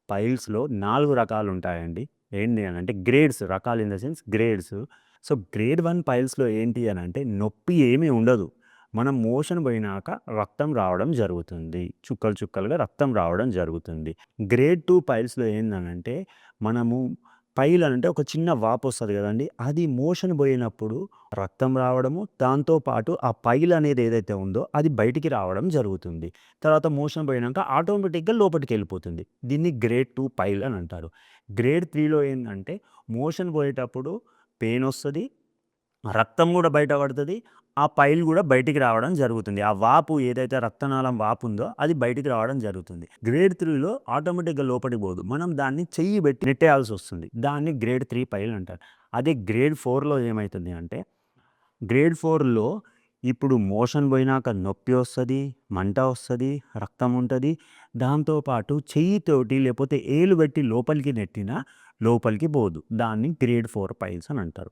పైల్స్‌లో 4 రకాలుంటాయండి. ఏంటి అనంటే గ్రేడ్స్, రకాలు in the sense grades. So, grade 1 పైల్స్‌లో ఏంటి అనంటే నొప్పి ఏమీ ఉండదు. మనం మోషన్ పోయినాక రక్తం రావడం జరుగుతుంది. చుక్కలు చుక్కలుగా రక్తం రావడం జరుగుతుంది. గ్రేడ్ 2 పైల్స్‌లో ఏందనంటే మనము పైల్ అనంటే ఒక చిన్న వాపొస్తది గదండీ! అది మోషన్ బోయినప్పుడు రక్తం రావడము, దాంతో పాటు ఆ పైల్ అనేది ఏదైతే ఉందో అది బయటికి రావడం జరుగుతుంది. తర్వాత మోషన్ బోయినంక ఆటోమేటిక్‌గా లోపటికెళ్ళిపోతుంది. దీన్ని గ్రేడ్ 2 పైల్ అని అంటారు. గ్రేడ్ 3లో ఏందంటే మోషన్ పోయేటప్పుడు పెయినొస్తది. రక్తం గూడా బయట పడతది. ఆ పైల్ గూడా బయటికి రావడం జరుగుతుంది. ఆ వాపు ఏదైతే రక్తనాళం వాపుందో అది బయటికి రావడం జరుగుతుంది. గ్రేడ్ 3లో ఆటోమేటిక్‌గా లోపటికి పోదు. మనం దాన్ని చెయ్యి బెట్టి నెట్టేయాల్సొస్తుంది. దాన్ని గ్రేడ్ 3 పైల్ అంటారు. అదే గ్రేడ్ 4లో ఏమైతుంది అంటే, గ్రేడ్ 4లో ఇప్పుడు మోషన్ బోయినాక నొప్పి ఒస్తది, మంట ఒస్తది, రక్తం ఉంటది. దాంతో పాటు చెయ్యితోటి లేపోతే ఏలు బెట్టి లోపలికి నెట్టినా లోపలికి పోదు. దాన్ని గ్రేడ్ 4 పైల్స్ అని అంటారు.